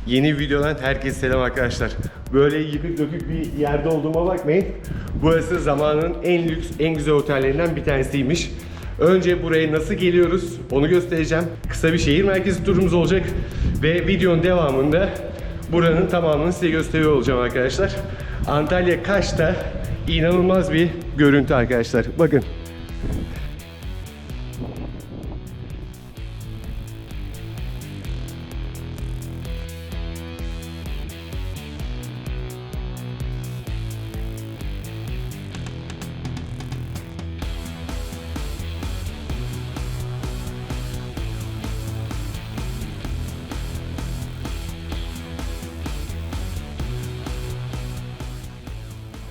Yeni videodan herkese selam arkadaşlar. Böyle yıkık dökük bir yerde olduğuma bakmayın. Burası zamanın en lüks, en güzel otellerinden bir tanesiymiş. Önce buraya nasıl geliyoruz onu göstereceğim. Kısa bir şehir merkezi turumuz olacak. Ve videonun devamında buranın tamamını size gösteriyor olacağım arkadaşlar. Antalya Kaş'ta inanılmaz bir görüntü arkadaşlar. Bakın.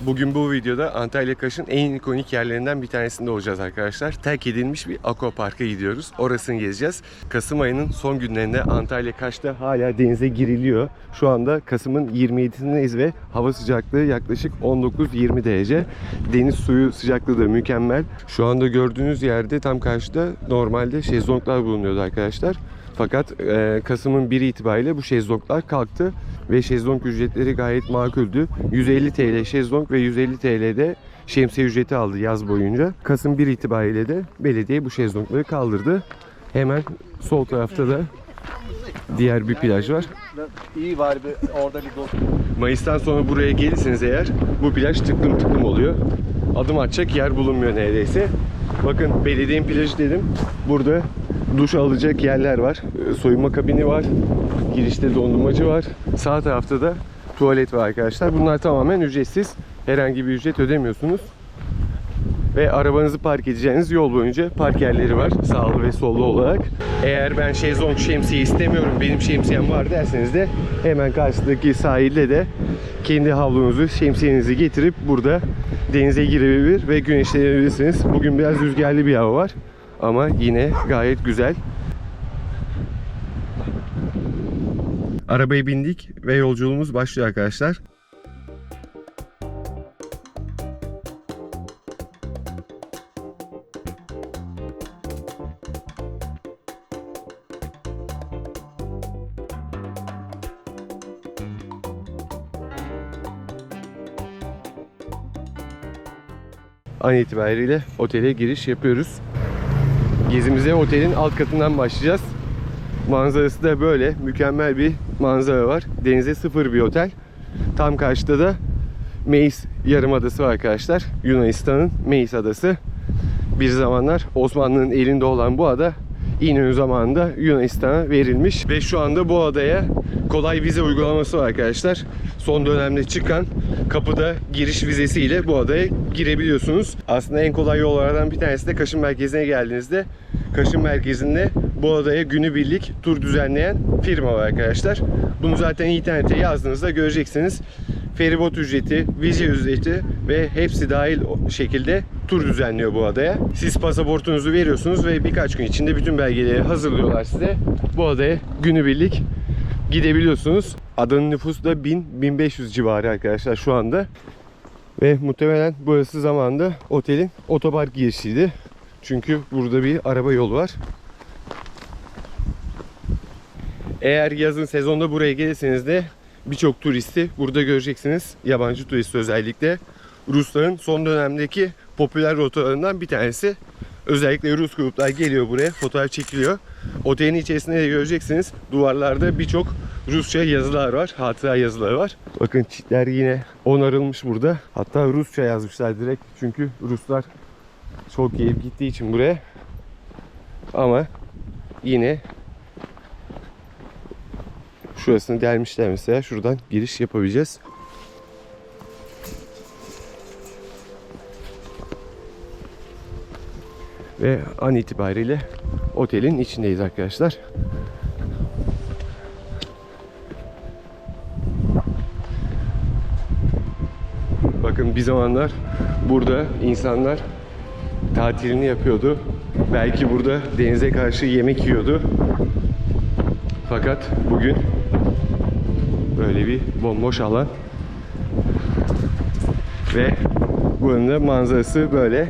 Bugün bu videoda Antalya Kaş'ın en ikonik yerlerinden bir tanesinde olacağız arkadaşlar. Terk edilmiş bir aquaparka gidiyoruz. Orasını gezeceğiz. Kasım ayının son günlerinde Antalya Kaş'ta hala denize giriliyor. Şu anda Kasım'ın 27'sindeyiz ve hava sıcaklığı yaklaşık 19-20 derece. Deniz suyu sıcaklığı da mükemmel. Şu anda gördüğünüz yerde tam karşıda normalde şezlonglar bulunuyordu arkadaşlar. Fakat Kasım'ın 1 itibariyle bu şezlonglar kalktı ve şezlong ücretleri gayet makuldü. 150 TL şezlong ve 150 TL'de şemsiye ücreti aldı yaz boyunca. Kasım 1 itibariyle de belediye bu şezlongları kaldırdı. Hemen sol tarafta da diğer bir plaj var. İyi var orada bir dost. Mayıs'tan sonra buraya gelirseniz eğer bu plaj tıklım tıklım oluyor. Adım atacak yer bulunmuyor neredeyse. Bakın belediyenin plajı dedim. Burada duş alacak yerler var. Soyunma kabini var. Girişte dondurmacı var. Sağ tarafta da tuvalet var arkadaşlar. Bunlar tamamen ücretsiz. Herhangi bir ücret ödemiyorsunuz. Ve arabanızı park edeceğiniz yol boyunca park yerleri var. Sağlı ve sollu olarak. Eğer ben şezlong şemsiye istemiyorum, benim şemsiyem var derseniz de hemen karşıdaki sahilde de kendi havlunuzu, şemsiyenizi getirip burada denize girebilir ve güneşlenebilirsiniz. Bugün biraz rüzgarlı bir hava var. Ama yine gayet güzel. Arabaya bindik ve yolculuğumuz başlıyor arkadaşlar. An itibariyle otele giriş yapıyoruz. Gezimize otelin alt katından başlayacağız. Manzarası da böyle. Mükemmel bir manzara var. Denize sıfır bir otel. Tam karşıda da Meis Yarımadası var arkadaşlar. Yunanistan'ın Meis Adası. Bir zamanlar Osmanlı'nın elinde olan bu ada İnönü zamanında Yunanistan'a verilmiş. Ve şu anda bu adaya kolay vize uygulaması var arkadaşlar. Son dönemde çıkan kapıda giriş vizesiyle bu adaya girebiliyorsunuz. Aslında en kolay yollardan bir tanesi de Kaş'ın merkezine geldiğinizde Kaş'ın merkezinde bu adaya günübirlik tur düzenleyen firma var arkadaşlar. Bunu zaten internete yazdığınızda göreceksiniz. Feribot ücreti, vize ücreti ve hepsi dahil şekilde tur düzenliyor bu adaya. Siz pasaportunuzu veriyorsunuz ve birkaç gün içinde bütün belgeleri hazırlıyorlar size. Bu adaya günübirlik gidebiliyorsunuz. Adanın nüfusu da 1000-1500 civarı arkadaşlar şu anda. Ve muhtemelen burası zamanında otelin otopark girişiydi. Çünkü burada bir araba yolu var. Eğer yazın sezonda buraya gelirseniz de birçok turisti burada göreceksiniz. Yabancı turist özellikle. Rusların son dönemdeki popüler rotalarından bir tanesi. Özellikle Rus gruplar geliyor buraya, fotoğraf çekiliyor. Otelin içerisinde de göreceksiniz. Duvarlarda birçok Rusça yazılar var, hatıra yazıları var. Bakın çitler yine onarılmış burada. Hatta Rusça yazmışlar direkt. Çünkü Ruslar çok gelip gittiği için buraya. Ama yine şurasını delmişler mesela. Şuradan giriş yapabileceğiz. Ve an itibariyle otelin içindeyiz arkadaşlar. Bakın bir zamanlar burada insanlar tatilini yapıyordu. Belki burada denize karşı yemek yiyordu. Fakat bugün böyle bir bomboş alan. Ve buranın da manzarası böyle.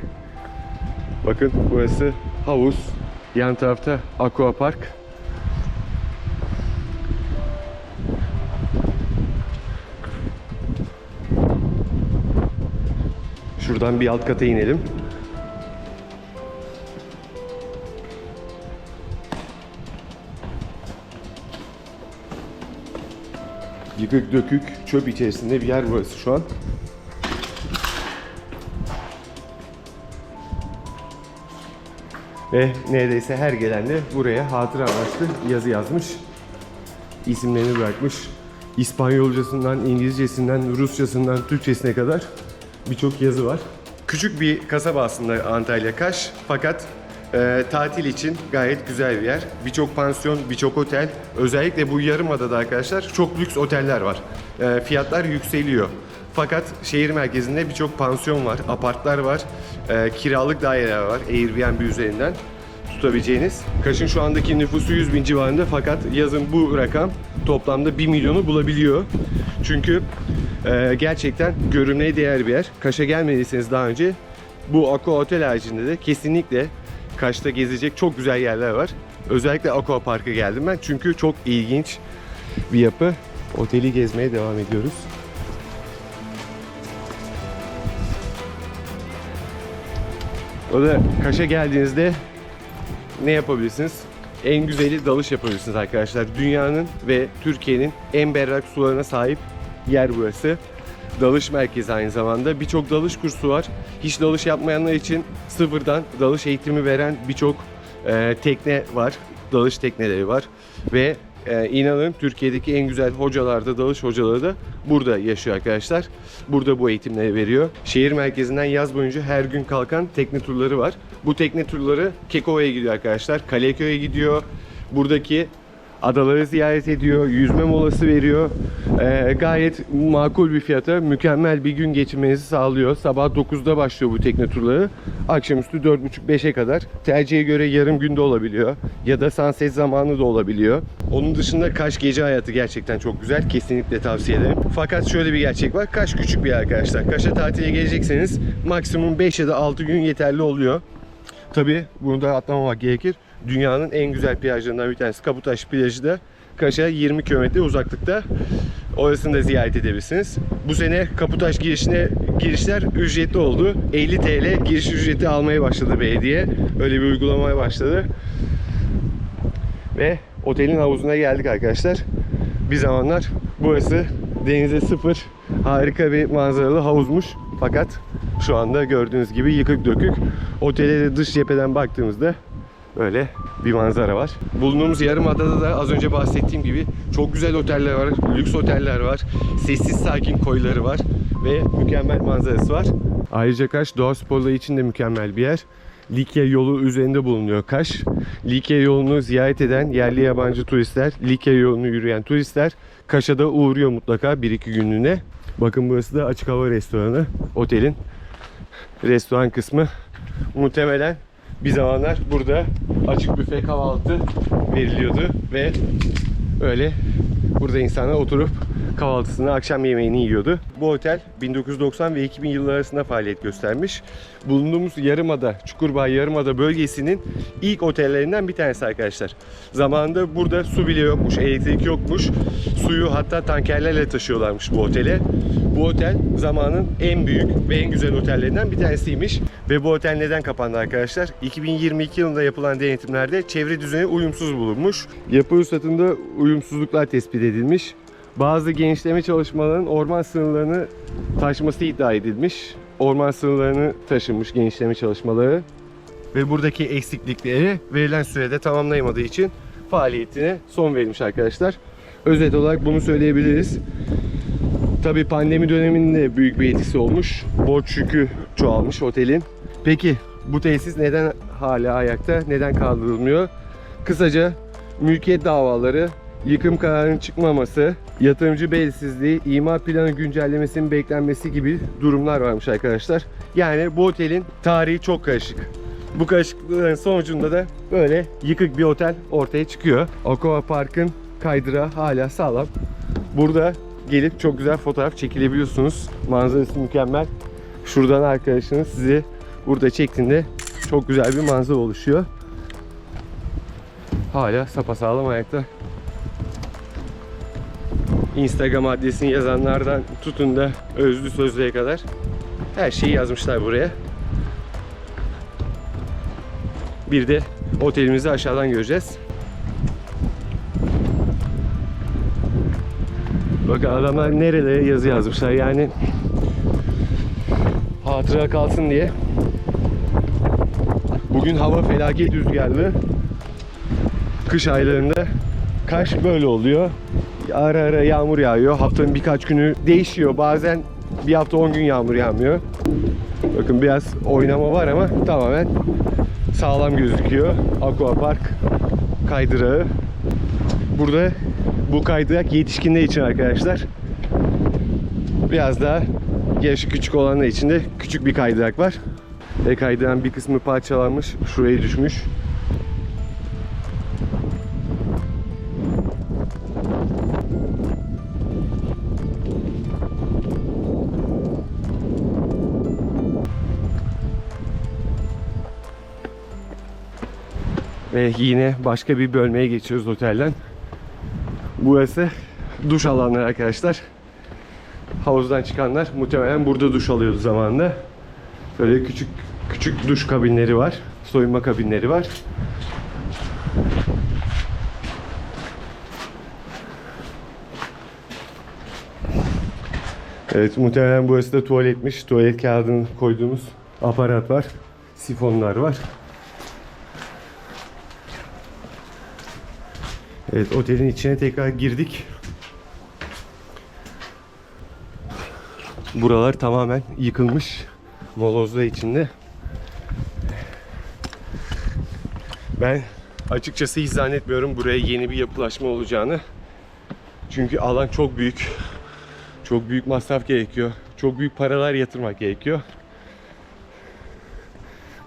Bakın burası havuz. Yan tarafta aquapark. Şuradan bir alt kata inelim. Yıkık dökük çöp içerisinde bir yer burası şu an. Ve neredeyse her gelen de buraya hatıra amaçlı yazı yazmış. İsimlerini bırakmış. İspanyolcasından, İngilizcesinden, Rusçasından, Türkçesine kadar birçok yazı var. Küçük bir kasaba aslında Antalya Kaş, fakat tatil için gayet güzel bir yer. Birçok pansiyon, birçok otel, özellikle bu yarımadada arkadaşlar çok lüks oteller var. Fiyatlar yükseliyor. Fakat şehir merkezinde birçok pansiyon var, apartlar var, kiralık daireler var Airbnb üzerinden tutabileceğiniz. Kaş'ın şu andaki nüfusu 100.000 civarında, fakat yazın bu rakam toplamda 1 milyonu bulabiliyor. Çünkü gerçekten görülmeye değer bir yer. Kaş'a gelmediyseniz daha önce, bu Aqua Otel haricinde de kesinlikle Kaş'ta gezecek çok güzel yerler var. Özellikle Aqua Park'a geldim ben çünkü çok ilginç bir yapı. Oteli gezmeye devam ediyoruz. O da Kaş'a geldiğinizde ne yapabilirsiniz? En güzeli dalış yapabilirsiniz arkadaşlar. Dünyanın ve Türkiye'nin en berrak sularına sahip yer burası. Dalış merkezi aynı zamanda. Birçok dalış kursu var. Hiç dalış yapmayanlar için sıfırdan dalış eğitimi veren birçok tekne var. Dalış tekneleri var. Ve inanın Türkiye'deki en güzel hocalar da, dalış hocaları da burada yaşıyor arkadaşlar. Burada bu eğitimleri veriyor. Şehir merkezinden yaz boyunca her gün kalkan tekne turları var. Bu tekne turları Kekova'ya gidiyor arkadaşlar. Kaleköy'e gidiyor. Buradaki adaları ziyaret ediyor. Yüzme molası veriyor. Gayet makul bir fiyata mükemmel bir gün geçirmenizi sağlıyor. Sabah 9'da başlıyor bu tekne turları. Akşamüstü 4.30-5'e kadar. Tercihe göre yarım günde olabiliyor. Ya da sunset zamanı da olabiliyor. Onun dışında Kaş gece hayatı gerçekten çok güzel. Kesinlikle tavsiye ederim. Fakat şöyle bir gerçek var. Kaş küçük bir yer arkadaşlar. Kaş'a tatile gelecekseniz maksimum 5 ya da 6 gün yeterli oluyor. Tabii bunu da atlamamak gerekir. Dünyanın en güzel plajlarından bir tanesi Kaputaş plajı da Kaş'a 20 kilometre uzaklıkta. Orasını da ziyaret edebilirsiniz. Bu sene Kaputaş girişler ücretli oldu. 50 TL giriş ücreti almaya başladı belediye. Öyle bir uygulamaya başladı. Ve otelin havuzuna geldik arkadaşlar. Bir zamanlar burası denize sıfır, harika bir manzaralı havuzmuş. Fakat şu anda gördüğünüz gibi yıkık dökük. Otele de dış cepheden baktığımızda böyle bir manzara var. Bulunduğumuz yarımadada da az önce bahsettiğim gibi çok güzel oteller var, lüks oteller var, sessiz sakin koyları var ve mükemmel manzarası var. Ayrıca Kaş doğa sporları için de mükemmel bir yer. Likya yolu üzerinde bulunuyor Kaş. Likya yolunu ziyaret eden yerli yabancı turistler, Likya yolunu yürüyen turistler Kaş'a da uğruyor mutlaka 1-2 günlüğüne. Bakın burası da açık hava restoranı. Otelin restoran kısmı. Muhtemelen bir zamanlar burada açık büfe kahvaltı veriliyordu ve öyle burada insanlar oturup kahvaltısını, akşam yemeğini yiyordu. Bu otel 1990 ve 2000 yılları arasında faaliyet göstermiş. Bulunduğumuz Yarımada, Çukurbağ Yarımada bölgesinin ilk otellerinden bir tanesi arkadaşlar. Zamanında burada su bile yokmuş, elektrik yokmuş. Suyu hatta tankerlerle taşıyorlarmış bu otele. Bu otel zamanın en büyük ve en güzel otellerinden bir tanesiymiş. Ve bu otel neden kapandı arkadaşlar? 2022 yılında yapılan denetimlerde çevre düzeni uyumsuz bulunmuş. Yapı ruhsatında uyumsuzluklar tespit edilmiş. Bazı genişleme çalışmalarının orman sınırlarını taşması iddia edilmiş. Orman sınırlarını taşınmış genişleme çalışmaları. Ve buradaki eksiklikleri verilen sürede tamamlayamadığı için faaliyetine son verilmiş arkadaşlar. Özet olarak bunu söyleyebiliriz. Tabii pandemi döneminde büyük bir etkisi olmuş. Borç yükü çoğalmış otelin. Peki bu tesis neden hala ayakta? Neden kaldırılmıyor? Kısaca mülkiyet davaları, yıkım kararının çıkmaması, yatırımcı belirsizliği, imar planı güncellemesinin beklenmesi gibi durumlar varmış arkadaşlar. Yani bu otelin tarihi çok karışık. Bu karışıklıkların sonucunda da böyle yıkık bir otel ortaya çıkıyor. Aqua Park'ın kaydırağı hala sağlam. Burada gelip çok güzel fotoğraf çekilebiliyorsunuz. Manzarası mükemmel. Şuradan arkadaşınız sizi burada çektiğinde çok güzel bir manzara oluşuyor. Hala sapasağlam ayakta. Instagram adresini yazanlardan tutun da özlü sözlüğe kadar Her şeyi yazmışlar buraya. Bir de otelimizi aşağıdan göreceğiz. Bakın adamlar nerelere yazı yazmışlar, yani hatıra kalsın diye. Bugün hava felaket rüzgarlı. Kış aylarında kış böyle oluyor. Ara ara yağmur yağıyor. Haftanın birkaç günü değişiyor. Bazen bir hafta 10 gün yağmur yağmıyor. Bakın biraz oynama var ama tamamen sağlam gözüküyor. Aquapark kaydırağı. Burada bu kaydırak yetişkinler için arkadaşlar. Biraz daha yaşı küçük olanlar için de küçük bir kaydırak var. Ve kaydırağın bir kısmı parçalanmış. Şuraya düşmüş. Ve yine başka bir bölmeye geçiyoruz otelden. Burası duş alanları arkadaşlar. Havuzdan çıkanlar muhtemelen burada duş alıyordu zamanında. Böyle küçük küçük duş kabinleri var. Soyunma kabinleri var. Evet, muhtemelen burası da tuvaletmiş. Tuvalet kağıdını koyduğumuz aparat var. Sifonlar var. Evet, otelin içine tekrar girdik. Buralar tamamen yıkılmış. Molozlar içinde. Ben açıkçası hiç zannetmiyorum buraya yeni bir yapılaşma olacağını. Çünkü alan çok büyük. Çok büyük masraf gerekiyor. Çok büyük paralar yatırmak gerekiyor.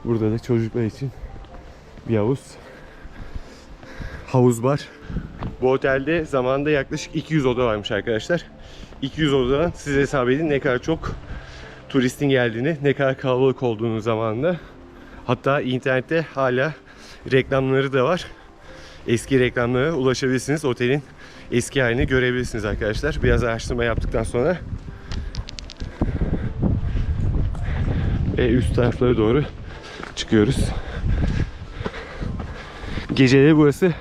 Burada da çocuklar için bir havuz var. Bu otelde zamanında yaklaşık 200 oda varmış arkadaşlar. 200 odadan siz hesap edin ne kadar çok turistin geldiğini, ne kadar kalabalık olduğunu zamanında. Hatta internette hala reklamları da var. Eski reklamlara ulaşabilirsiniz. Otelin eski halini görebilirsiniz arkadaşlar. Biraz araştırma yaptıktan sonra. Ve üst taraflara doğru çıkıyoruz. Geceleri burası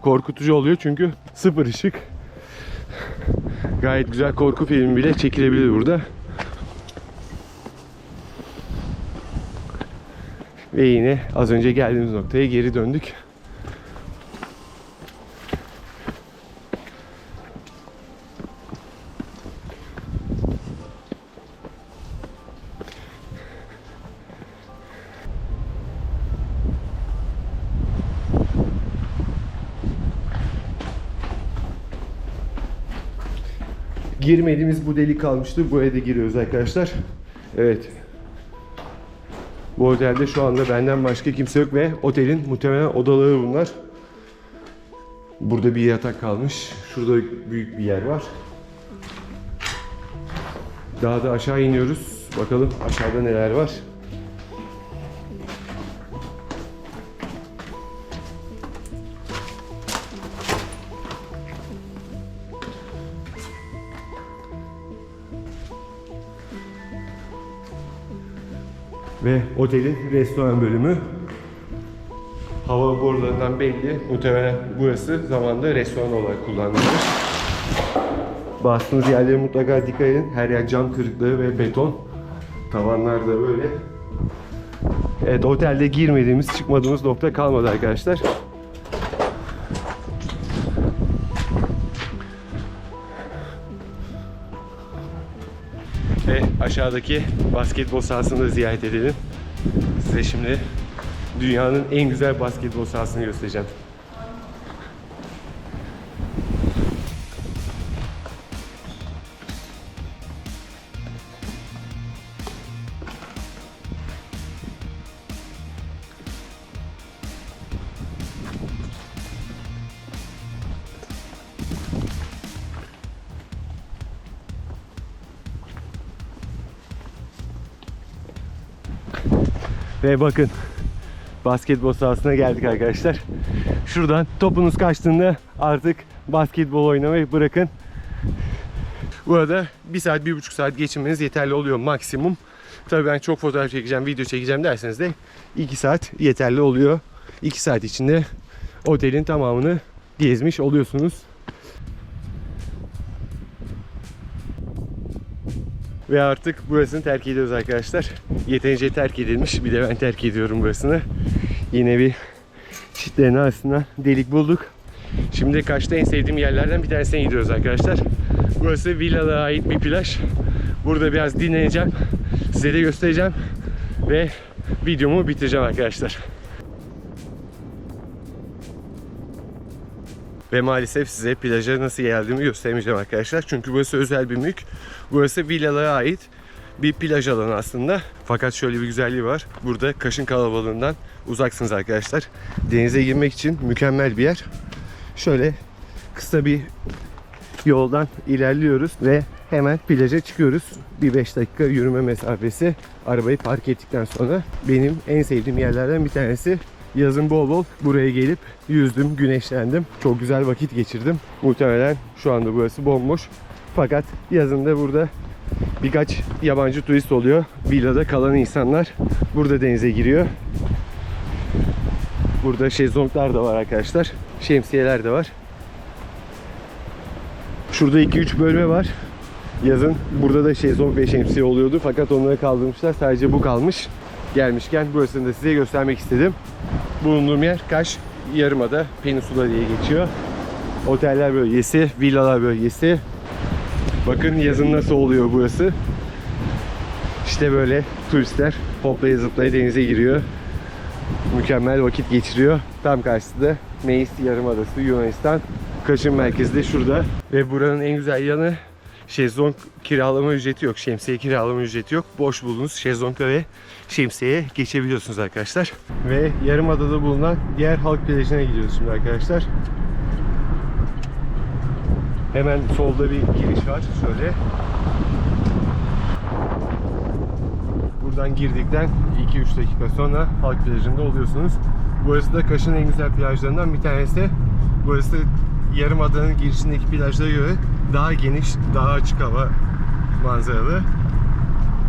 korkutucu oluyor çünkü sıfır ışık. Gayet güzel korku filmi bile çekilebilir burada. Ve yine az önce geldiğimiz noktaya geri döndük. Girmediğimiz bu delik kalmıştı. Buraya da giriyoruz arkadaşlar. Evet. Bu otelde şu anda benden başka kimse yok ve otelin muhtemelen odaları bunlar. Burada bir yatak kalmış. Şurada büyük bir yer var. Daha da aşağı iniyoruz. Bakalım aşağıda neler var. Ve otelin restoran bölümü. Hava borularından belli. Muhtemelen burası zamanında restoran olarak kullanılmış. Bastığınız yerlere mutlaka dikkat edin. Her yer cam kırıklığı ve beton. Tavanlar da böyle. Evet, otelde girmediğimiz, çıkmadığımız nokta kalmadı arkadaşlar. Ve aşağıdaki basketbol sahasını da ziyaret edelim. Size şimdi dünyanın en güzel basketbol sahasını göstereceğim. Ve bakın, basketbol sahasına geldik arkadaşlar. Şuradan topunuz kaçtığında artık basketbol oynamayı bırakın. Burada 1 saat, 1,5 saat geçirmeniz yeterli oluyor maksimum. Tabii ben çok fotoğraf çekeceğim, video çekeceğim derseniz de 2 saat yeterli oluyor. 2 saat içinde otelin tamamını gezmiş oluyorsunuz. Ve artık burasını terk ediyoruz arkadaşlar. Yeterince terk edilmiş. Bir de ben terk ediyorum burasını. Yine bir çitlerin arasında delik bulduk. Şimdi Kaş'ta en sevdiğim yerlerden bir tanesine gidiyoruz arkadaşlar. Burası villalara ait bir plaj. Burada biraz dinleneceğim. Size de göstereceğim. Ve videomu bitireceğim arkadaşlar. Ve maalesef size plaja nasıl geldiğimi göstermeyeceğim arkadaşlar. Çünkü burası özel bir mülk. Burası villalara ait bir plaj alanı aslında. Fakat şöyle bir güzelliği var. Burada Kaş'ın kalabalığından uzaksınız arkadaşlar. Denize girmek için mükemmel bir yer. Şöyle kısa bir yoldan ilerliyoruz ve hemen plaja çıkıyoruz. Bir 5 dakika yürüme mesafesi. Arabayı park ettikten sonra benim en sevdiğim yerlerden bir tanesi. Yazın bol bol buraya gelip yüzdüm, güneşlendim. Çok güzel vakit geçirdim. Muhtemelen şu anda burası bomboş. Fakat yazın da burada birkaç yabancı turist oluyor. Villada kalan insanlar burada denize giriyor. Burada şezlonglar da var arkadaşlar. Şemsiyeler de var. Şurada 2-3 bölme var. Yazın burada da şezlong ve şemsiye oluyordu. Fakat onları kaldırmışlar. Sadece bu kalmış. Gelmişken burasını da size göstermek istedim. Bulunduğum yer Kaş Yarımada Peninsula diye geçiyor. Oteller bölgesi, villalar bölgesi. Bakın yazın nasıl oluyor burası. İşte böyle turistler hoplaya zıplaya denize giriyor. Mükemmel vakit geçiriyor. Tam karşısında Meis Yarımadası, Yunanistan. Kaş'ın merkezi de şurada. Ve buranın en güzel yanı şezlong kiralama ücreti yok. Şemsiye kiralama ücreti yok. Boş bulduğunuz şezlongla ve şemsiyeye geçebiliyorsunuz arkadaşlar. Ve Yarımada'da bulunan diğer halk plajına gidiyoruz şimdi arkadaşlar. Hemen solda bir giriş var. Şöyle. Buradan girdikten 2-3 dakika sonra halk plajında oluyorsunuz. Burası da Kaş'ın en güzel plajlarından bir tanesi. Burası Yarımada'nın girişindeki plajlara göre daha geniş, daha açık hava manzaralı.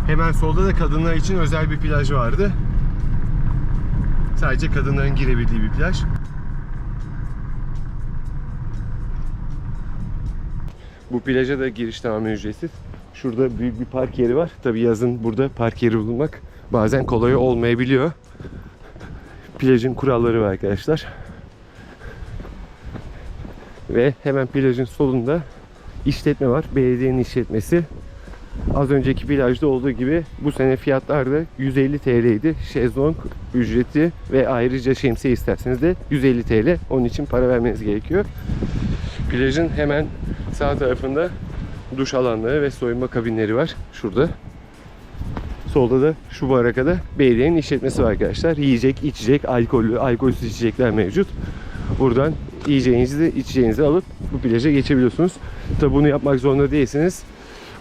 Hemen solda da kadınlar için özel bir plaj vardı. Sadece kadınların girebildiği bir plaj. Bu plaja da giriş tamamen ücretsiz. Şurada büyük bir park yeri var. Tabii yazın burada park yeri bulmak bazen kolay olmayabiliyor. Plajın kuralları var arkadaşlar. Ve hemen plajın solunda işletme var. Belediyenin işletmesi. Az önceki plajda olduğu gibi bu sene fiyatlar da 150 TL'ydi. Şezlong ücreti ve ayrıca şemsiye isterseniz de 150 TL. Onun için para vermeniz gerekiyor. Plajın hemen sağ tarafında duş alanları ve soyunma kabinleri var. Şurada. Solda da şu barakada belediyenin işletmesi var arkadaşlar. Yiyecek, içecek, alkollü, alkolsüz içecekler mevcut. Buradan yiyeceğinizi, içeceğinizi alıp bu plaja geçebiliyorsunuz. Tabi bunu yapmak zorunda değilsiniz.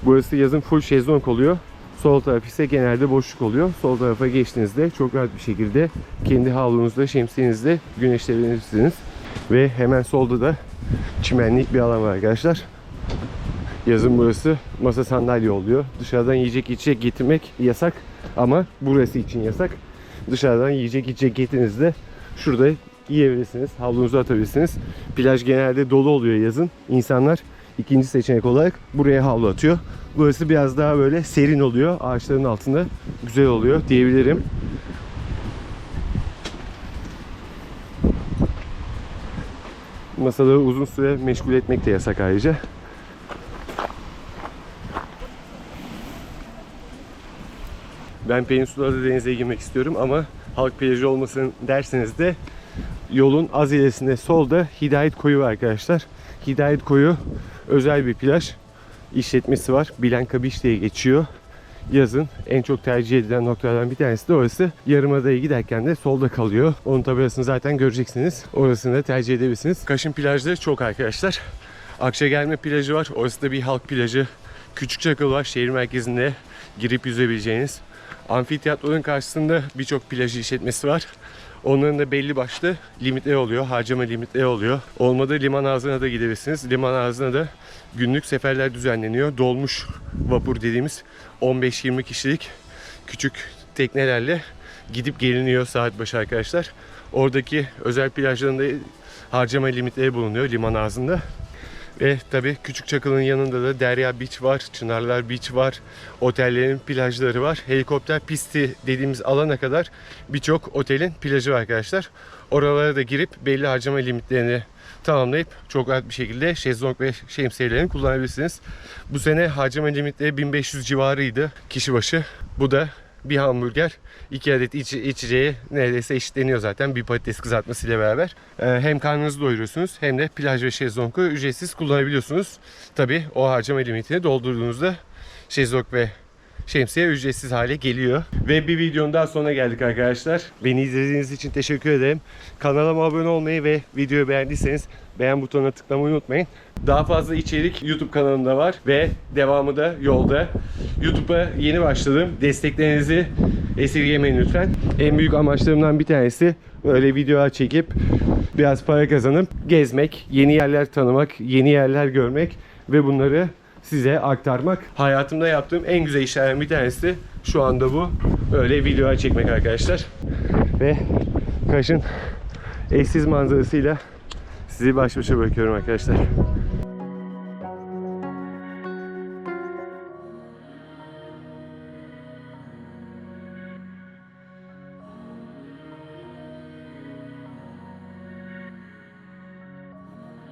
Burası yazın full şezlong oluyor. Sol taraf ise genelde boşluk oluyor. Sol tarafa geçtiğinizde çok rahat bir şekilde kendi havlunuzda, şemsiyenizde güneşlenebilirsiniz. Ve hemen solda da çimenlik bir alan var arkadaşlar. Yazın burası masa sandalye oluyor. Dışarıdan yiyecek içecek getirmek yasak ama burası için yasak. Dışarıdan yiyecek içecek getirdiğinizde şurada yiyebilirsiniz, havlunuzu atabilirsiniz. Plaj genelde dolu oluyor yazın. İnsanlar ikinci seçenek olarak buraya havlu atıyor. Burası biraz daha böyle serin oluyor. Ağaçların altında güzel oluyor diyebilirim. Masaları uzun süre meşgul etmek de yasak ayrıca. Ben Peninsula'da denize girmek istiyorum ama halk plajı olmasın derseniz de yolun az ilerisinde solda Hidayet Koyu var arkadaşlar. Hidayet Koyu özel bir plaj. İşletmesi var. Bilanca Beach diye geçiyor. Yazın en çok tercih edilen noktalardan bir tanesi de orası. Yarımada'ya giderken de solda kalıyor. Onun tabelasını zaten göreceksiniz. Orasını da tercih edebilirsiniz. Kaş'ın plajları çok arkadaşlar. Akçagelme plajı var. Orası da bir halk plajı. Küçükçakıl var. Şehir merkezinde girip yüzebileceğiniz. Amfiteyatronun karşısında birçok plaj işletmesi var. Onların da belli başlı limitleri oluyor. Harcama limitleri oluyor. Olmadı liman ağzına da gidebilirsiniz. Liman ağzına da günlük seferler düzenleniyor. Dolmuş vapur dediğimiz 15-20 kişilik küçük teknelerle gidip geliniyor saat başı arkadaşlar. Oradaki özel plajlarında harcama limitleri bulunuyor liman ağzında. Ve tabii Küçük Çakıl'ın yanında da Derya Beach var, Çınarlar Beach var, otellerin plajları var. Helikopter pisti dediğimiz alana kadar birçok otelin plajı var arkadaşlar. Oralara da girip belli harcama limitlerini tamamlayıp çok rahat bir şekilde şezlong ve şemsiyelerini kullanabilirsiniz. Bu sene harcama limitleri 1500 civarıydı kişi başı. Bu da bir hamburger, 2 adet içeceğe neredeyse eşitleniyor zaten bir patates kızartmasıyla beraber. Hem karnınızı doyuruyorsunuz hem de plaj ve şezlongu ücretsiz kullanabiliyorsunuz. Tabi o harcama limitini doldurduğunuzda şezlong ve şemsiye ücretsiz hale geliyor. Ve bir videonun daha sonuna geldik arkadaşlar. Beni izlediğiniz için teşekkür ederim. Kanalıma abone olmayı ve videoyu beğendiyseniz beğen butonuna tıklamayı unutmayın. Daha fazla içerik YouTube kanalımda var ve devamı da yolda. YouTube'a yeni başladım. Desteklerinizi esirgemeyin lütfen. En büyük amaçlarımdan bir tanesi böyle videolar çekip biraz para kazanıp gezmek, yeni yerler tanımak, yeni yerler görmek ve bunları size aktarmak. Hayatımda yaptığım en güzel işlerden bir tanesi şu anda bu. Böyle videolar çekmek arkadaşlar. Ve Kaş'ın eşsiz manzarasıyla sizi baş başa bırakıyorum arkadaşlar.